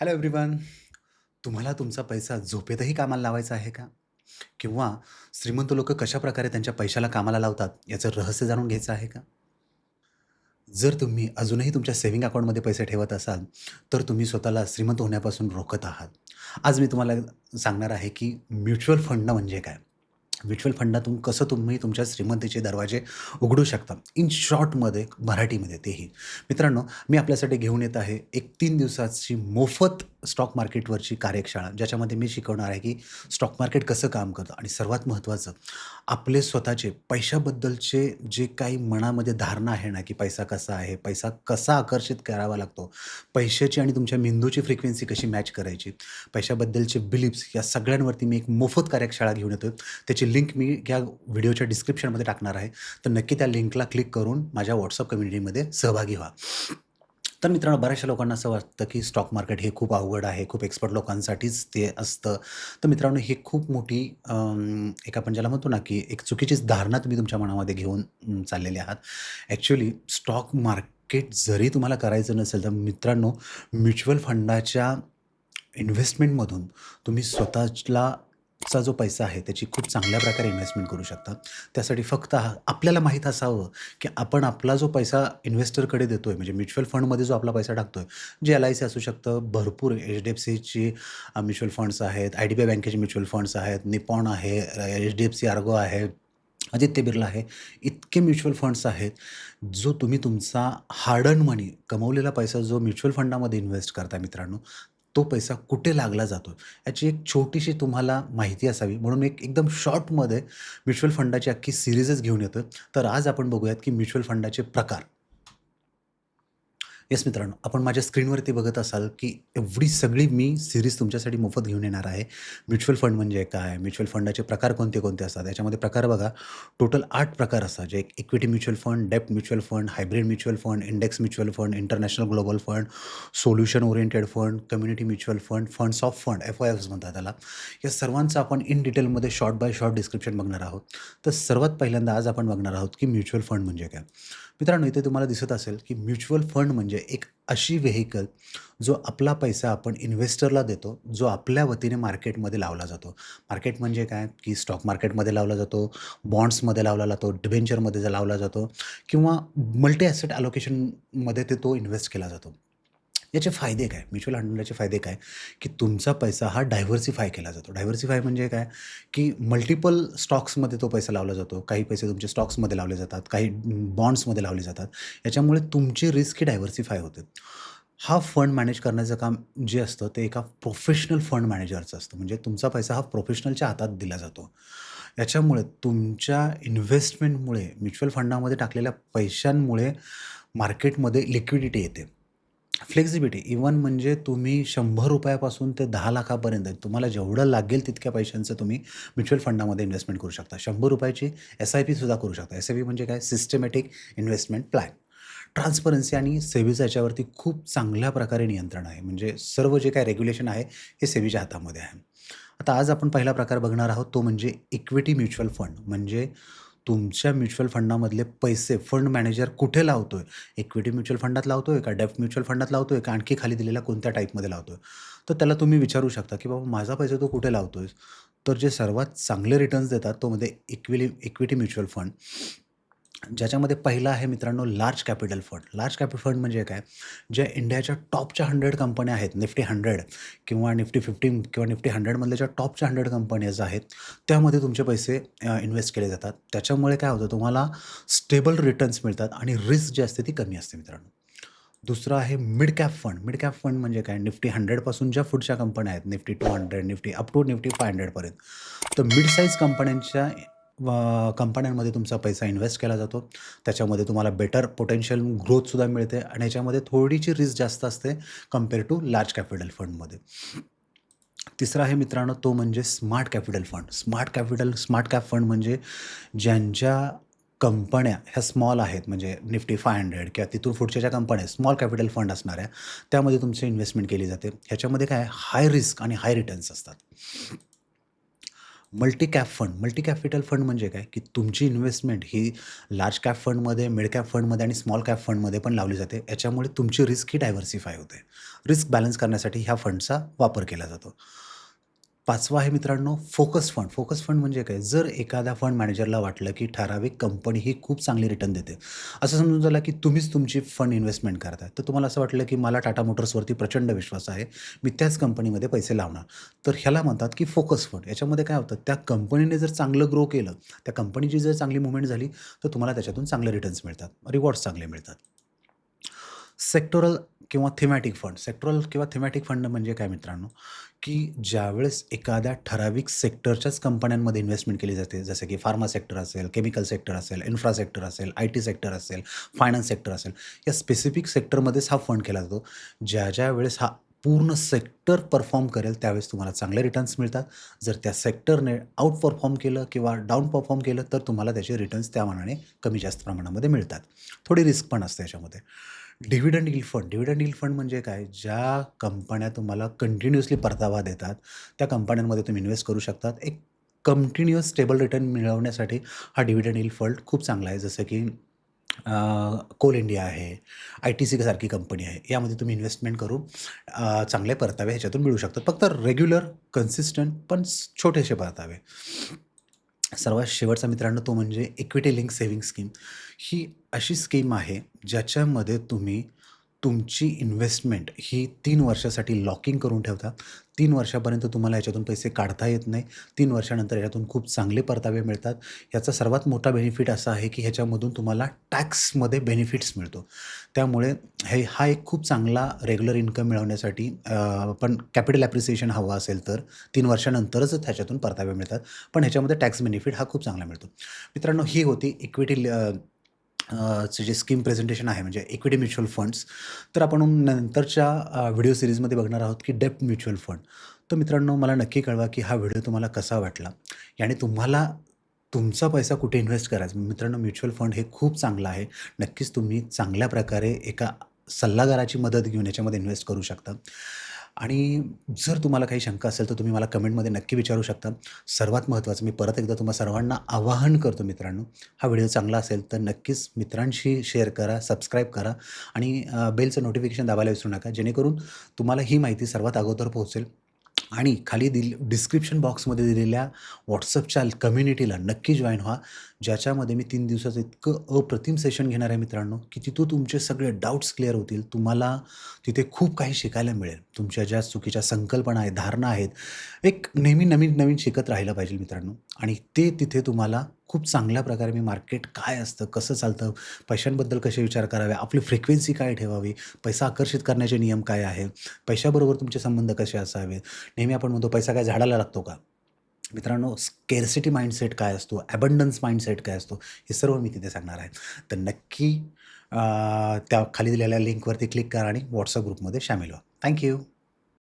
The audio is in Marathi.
Hello everyone. तुम्हाला तुमचा पैसा झोपेतही कामाला लावायचा आहे का? किंवा श्रीमंत लोकं कशाप्रकारे त्यांच्या पैशाला कामाला लावतात याचं रहस्य जाणून घ्यायचं आहे का? जर तुम्ही अजूनही तुमच्या सेव्हिंग अकाउंटमध्ये पैसे ठेवत असाल, तर तुम्ही स्वतःला श्रीमंत होण्यापासून रोखत आहात. आज मी तुम्हाला सांगणार आहे, की म्युच्युअल फंड म्हणजे काय? म्युच्युअल फंडातून कसं तुम्ही तुमच्या श्रीमंतीचे दरवाजे उघडू शकता. इन शॉर्टमध्ये मराठीमध्ये तेही. मित्रांनो, मी आपल्यासाठी घेऊन येत आहे एक 3 दिवसाची मोफत स्टॉक मार्केटवरची कार्यशाळा, ज्याच्यामध्ये मी शिकवणार आहे, की स्टॉक मार्केट कसं काम करतं आणि सर्वात महत्त्वाचं, आपले स्वतःचे पैशाबद्दलचे जे काही मनामध्ये धारणा आहे ना, की पैसा कसा आहे, पैसा कसा आकर्षित करावा लागतो, पैशाची आणि तुमच्या मेंदूची फ्रिक्वेन्सी कशी मॅच करायची, पैशाबद्दलचे बिलीफ्स या सगळ्यांवरती मी एक मोफत कार्यशाळा घेऊन येतोय. त्याची लिंक मी या व्हिडिओच्या डिस्क्रिप्शनमध्ये टाकणार आहे. तर नक्की त्या लिंकला क्लिक करून माझ्या WhatsApp कम्युनिटीमध्ये सहभागी व्हा. तर मित्रांनो, बऱ्याचशा लोकांना असं वाटतं, की स्टॉक मार्केट हे खूप अवघड आहे, खूप एक्सपर्ट लोकांसाठीच ते असतं. तर मित्रांनो, ही खूप मोठी एक आपण ज्याला म्हणतो ना, की एक चुकीचीच धारणा तुम्ही तुमच्या मनामध्ये घेऊन चाललेले आहात. ॲक्चुअली स्टॉक मार्केट जरी तुम्हाला करायचं नसेल, तर मित्रांनो, म्युच्युअल फंडाच्या इन्व्हेस्टमेंटमधून तुम्ही स्वतःला चा जो पैसा आहे त्याची खूप चांगल्या प्रकारे इन्व्हेस्टमेंट करू शकता. त्यासाठी फक्त आपल्याला माहीत असावं, की आपण आपला जो पैसा इन्व्हेस्टरकडे देतोय म्हणजे म्युच्युअल फंडमध्ये जो आपला पैसा टाकतोय, जे एल-आय-सी असू शकतं, भरपूर एच-डी-एफ-सीची म्युच्युअल फंड्स आहेत, आय-डी-बी-आय बँकेचे म्युच्युअल फंड्स आहेत, निपॉन आहे, एच-डी-एफ-सी आर्गो आहे, आदित्य बिर्ला आहे. इतके म्युच्युअल फंड्स आहेत, जो तुम्ही तुमचा हार्ड अर्न्ड मनी कमवलेला पैसा जो म्युच्युअल फंडामध्ये इन्व्हेस्ट करता मित्रांनो, तो पैसा कुठे लागला जातो, याची एक छोटीशी तुम्हाला माहिती असावी म्हणून एक एकदम शॉर्टमध्ये म्युच्युअल फंडाची अख्खी सीरीजच घेऊन येतोय. तर आज आपण बघूयात, की म्युच्युअल फंडाचे प्रकार. येस मित्रांनो, आपण माझ्या स्क्रीनवरती बघत असाल, की एवढी सगळी मी सीरीज तुमच्यासाठी मोफत घेऊन येणार आहे. म्युच्युअल फंड म्हणजे काय? म्युच्युअल फंडाचे प्रकार कोणते-कोणते असतात? याच्यामध्ये प्रकार बघा, टोटल 8 प्रकार असतात. जे इक्विटी म्युच्युअल फंड, डेब्ट mutual fund, hybrid mutual fund, index mutual fund, international global fund, solution oriented fund, community mutual fund, funds of fund, FOFs म्हणतात त्याला. या सर्वांचं आपण इन डिटेलमध्ये शॉर्ट बाय शॉर्ट डिस्क्रिप्शन बघणार आहोत. तर सर्वात पहिल्यांदा आज आपण बघणार आहोत, की म्युच्युअल फंड म्हणजे काय? मित्रांनो, इथे तुम्हाला दिसत असेल, की म्युच्युअल फंड म्हणजे एक अशी व्हेइकल जो आपला पैसा आपण इन्व्हेस्टरला देतो, जो आपल्या वतीने मार्केटमध्ये लावला जातो. मार्केट म्हणजे काय, की स्टॉक मार्केटमध्ये लावला जातो, बॉन्ड्समध्ये लावला जातो, डिबेंचरमध्ये लावला जातो किंवा मल्टी ॲसेट अलोकेशनमध्ये तो इन्व्हेस्ट केला जातो. याचे फायदे काय? म्युच्युअल फंडाचे फायदे काय? की तुमचा पैसा हा डायव्हर्सिफाय केला जातो. डायव्हर्सिफाय म्हणजे काय? की मल्टिपल स्टॉक्समध्ये तो पैसा लावला जातो. काही पैसे तुमचे स्टॉक्समध्ये लावले जातात, काही बॉन्ड्समध्ये लावले जातात. याच्यामुळे तुमची रिस्क ही डायव्हर्सिफाय होते. हा फंड मॅनेज करण्याचं काम जे असतं ते एका प्रोफेशनल फंड मॅनेजरचं असतं. म्हणजे तुमचा पैसा हा प्रोफेशनलच्या हातात दिला जातो. याच्यामुळे तुमच्या इन्व्हेस्टमेंटमुळे म्युच्युअल फंडामध्ये टाकलेल्या पैशांमुळे मार्केटमध्ये लिक्विडिटी येते. फ्लेक्सिबिलिटी इव्हन म्हणजे तुम्ही ₹100 पासून ते 10,00,000 तुम्हाला जेवढं लागेल तितक्या पैशांचं तुम्ही म्युच्युअल फंडामध्ये इन्व्हेस्टमेंट करू शकता. ₹100 ची एस-आय-पी सुद्धा करू शकता. एस-आय-पी म्हणजे काय? Systematic investment plan. ट्रान्सपरन्सी आणि सेबीचं याच्यावरती खूप चांगल्या प्रकारे नियंत्रण आहे. म्हणजे सर्व जे काही रेग्युलेशन आहे, हे सेबीच्या हातामध्ये आहे. आता आज आपण पहिला प्रकार बघणार आहोत, तो म्हणजे इक्विटी म्युच्युअल फंड. म्हणजे तुमच्या म्युच्युअल फंडामधले पैसे फंड मॅनेजर कुठे लावतोय? इक्विटी म्युच्युअल फंडात लावतोय का डेब्ट म्युच्युअल फंडात लावतोय का आणखी खाली दिलेल्या कोणत्या टाइपमध्ये लावतोय? तर त्याला तुम्ही विचारू शकता, की "बाबा माझा पैसा तू कुठे लावतोयस?" तर जे सर्वात चांगले रिटर्न्स देतात, तो म्हणजे इक्विटी म्युच्युअल फंड. ज्याच्यामध्ये पहिला आहे मित्रांनो large capital fund. Large capital fund म्हणजे काय? ज्या इंडियाच्या टॉपच्या 100 कंपन्या आहेत, निफ्टी 100 किंवा निफ्टी 50 किंवा निफ्टी 100 मधल्या ज्या टॉपच्या 100 कंपनीज आहेत, त्यामध्ये तुमचे पैसे इन्व्हेस्ट केले जातात. त्याच्यामुळे काय होतं तुम्हाला स्टेबल रिटर्न्स मिळतात आणि रिस्क जी असते ती कमी असते मित्रांनो. दुसरं आहे mid cap fund. Mid cap fund म्हणजे काय? निफ्टी 100 पासून ज्या पुढच्या कंपन्या आहेत, Nifty 200, Nifty up to Nifty 500 पर्यंत. तर मिड साइज कंपन्यांच्या कंपन्यांमध्ये तुमचा पैसा इन्व्हेस्ट केला जातो. त्याच्यामध्ये तुम्हाला बेटर पोटेन्शियल ग्रोथसुद्धा मिळते आणि याच्यामध्ये थोडीशी रिस्क जास्त असते कंपेअर टू लार्ज कॅपिटल फंडमध्ये. तिसरा आहे मित्रांनो तो म्हणजे smart capital fund. Smart cap fund म्हणजे ज्यांच्या कंपन्या ह्या स्मॉल आहेत म्हणजे निफ्टी 500 किंवा तिथून पुढच्या ज्या कंपन्या आहेत, स्मॉल कॅपिटल फंड असणाऱ्या, त्यामध्ये तुमची इन्व्हेस्टमेंट केली जाते. ह्याच्यामध्ये काय हाय रिस्क आणि हाय रिटर्न्स असतात. Multi cap fund, multi capital fund म्हणजे काय, की तुमची इन्व्हेस्टमेंट ही लार्ज कॅप फंडमध्ये, मिड कॅप फंडमध्ये आणि स्मॉल कॅप फंडमध्ये पण लावली जाते. याच्यामुळे तुमची रिस्क ही डायव्हर्सिफाय होते. रिस्क बॅलन्स करण्यासाठी ह्या फंडचा वापर केला जातो. 5वा आहे मित्रांनो फोकस फंड. फोकस फंड म्हणजे काय? जर एखाद्या फंड मॅनेजरला वाटलं, की ठराविक कंपनी ही खूप चांगली रिटर्न देते. असं समजून झालं, की तुम्हीच तुमची फंड इन्व्हेस्टमेंट करताय. तर तुम्हाला असं वाटलं, की मला टाटा मोटर्सवरती प्रचंड विश्वास आहे. मी त्याच कंपनीमध्ये पैसे लावणार. तर ह्याला म्हणतात, की फोकस फंड. याच्यामध्ये काय होतं, त्या कंपनीने जर चांगलं ग्रो केलं, त्या कंपनीची जर चांगली मूव्हमेंट झाली, तर तुम्हाला त्याच्यातून चांगले रिटर्न्स मिळतात. रिवॉर्ड्स चांगले मिळतात. सेक्टोरल किंवा थीमॅटिक फंड. सेक्टोरल किंवा थीमॅटिक फंड म्हणजे काय मित्रांनो, की ज्यावेळेस एखाद्या ठराविक सेक्टरच्याच कंपन्यांमध्ये इन्व्हेस्टमेंट केली जाते, जसं की फार्मा सेक्टर असेल, केमिकल सेक्टर असेल, इन्फ्रा सेक्टर असेल, आय-टी सेक्टर असेल, फायनान्स सेक्टर असेल, या स्पेसिफिक सेक्टरमध्येच हा फंड केला जातो. ज्या वेळेस हा पूर्ण सेक्टर परफॉर्म करेल, त्यावेळेस तुम्हाला चांगले रिटर्न्स मिळतात. जर त्या सेक्टरने आउट परफॉर्म केलं किंवा डाउन परफॉर्म केलं, तर तुम्हाला त्याचे रिटर्न्स त्या मानाने कमी जास्त प्रमाणामध्ये मिळतात. थोडी रिस्क पण असते याच्यामध्ये. Dividend yield fund. Dividend yield fund म्हणजे काय? ज्या कंपन्या तुम्हाला कंटिन्युअसली परतावा देतात, त्या कंपन्यांमध्ये तुम्ही इन्व्हेस्ट करू शकतात. एक कंटिन्युअस स्टेबल रिटर्न मिळवण्यासाठी हा डिव्हिडंड यील्ड फंड खूप चांगला आहे. जसं की कोल इंडिया आहे, आय-टी-सी सारखी कंपनी आहे. यामध्ये तुम्ही इन्व्हेस्टमेंट करून चांगले परतावे ह्याच्यातून मिळू शकतात. फक्त रेग्युलर, कन्सिस्टंट पण छोटेसे परतावे. सर्वात शेवटचा मित्रांनो तो म्हणजे इक्विटी लिंक सेव्हिंग स्कीम. ही अशी स्कीम आहे ज्याच्यामध्ये तुम्ही तुमची इन्व्हेस्टमेंट ही 3 वर्षासाठी लॉकिंग करून ठेवता. 3 वर्षापर्यंत तुम्हाला याच्यातून पैसे काढता येत नाही. 3 वर्षानंतर याच्यातून खूप चांगले परतावे मिळतात. याचा सर्वात मोठा बेनिफिट असा आहे, की ह्याच्यामधून तुम्हाला टॅक्समध्ये बेनिफिट्स मिळतो. त्यामुळे हा एक खूप चांगला रेग्युलर इन्कम मिळवण्यासाठी पण कॅपिटल ॲप्रिसिएशन हवं असेल तर 3 वर्षानंतरच ह्याच्यातून परतावे मिळतात. पण ह्याच्यामध्ये टॅक्स बेनिफिट हा खूप चांगला मिळतो. मित्रांनो ही होती चे जे स्कीम प्रेझेंटेशन आहे म्हणजे इक्विटी म्युच्युअल फंड्स. तर आपण नंतरच्या व्हिडिओ सीरीजमध्ये बघणार आहोत की डेब्ट म्युच्युअल फंड. तर मित्रांनो मला नक्की कळवा की हा व्हिडिओ तुम्हाला कसा वाटला आणि तुम्हाला तुमचा पैसा कुठे इन्व्हेस्ट करायचा. मित्रांनो म्युच्युअल फंड हे खूप चांगलं आहे. नक्कीच तुम्ही चांगल्या प्रकारे एका सल्लागाराची मदत घेऊन याच्यामध्ये इन्व्हेस्ट करू शकता. आणि जर तुम्हाला काही शंका असेल तर तुम्ही मला कमेंटमध्ये नक्की विचारू शकता. सर्वात महत्त्वाचं मी परत एकदा तुम्हा सर्वांना आवाहन करतो मित्रांनो, हा व्हिडिओ चांगला असेल तर नक्कीच मित्रांशी शेअर करा, सबस्क्राईब करा आणि बेलचं नोटिफिकेशन दाबायला विसरू नका. जेणेकरून तुम्हाला ही माहिती सर्वात अगोदर पोहोचेल आणि खाली डिस्क्रिप्शन बॉक्समध्ये दिलेल्या WhatsAppच्या कम्युनिटीला नक्की जॉइन व्हा. ज्याच्यामध्ये मी 3 दिवसाचं इतकं अप्रतिम सेशन घेणार आहे मित्रांनो, की तिथून तुमचे सगळे डाउट्स क्लिअर होतील. तुम्हाला तिथे खूप काही शिकायला मिळेल. तुमच्या ज्या चुकीच्या संकल्पना आहेत, धारणा आहेत, एक नेहमी नवीन-नवीन शिकत राहिलं पाहिजे मित्रांनो आणि ते तिथे तुम्हाला खूप चांगल्या प्रकारे मी मार्केट काय असतं, कसं चालतं, पैशांबद्दल कसे विचार करावे, आपली फ्रिक्वेन्सी काय ठेवावी, पैसा आकर्षित करण्याचे नियम काय आहे, पैशाबरोबर तुमचे संबंध कसे असावेत. नेहमी आपण म्हणतो पैसा काय झाडाला लागतो का? मित्रांनो स्केर्सिटी माइंडसेट काय असतो, अबंडन्स माइंडसेट काय असतो, हे सर्व मी तिथे सांगणार आहे. तर नक्की त्या खाली दिलेल्या लिंकवरती क्लिक करा आणि WhatsApp ग्रुपमध्ये शामील व्हा. Thank you.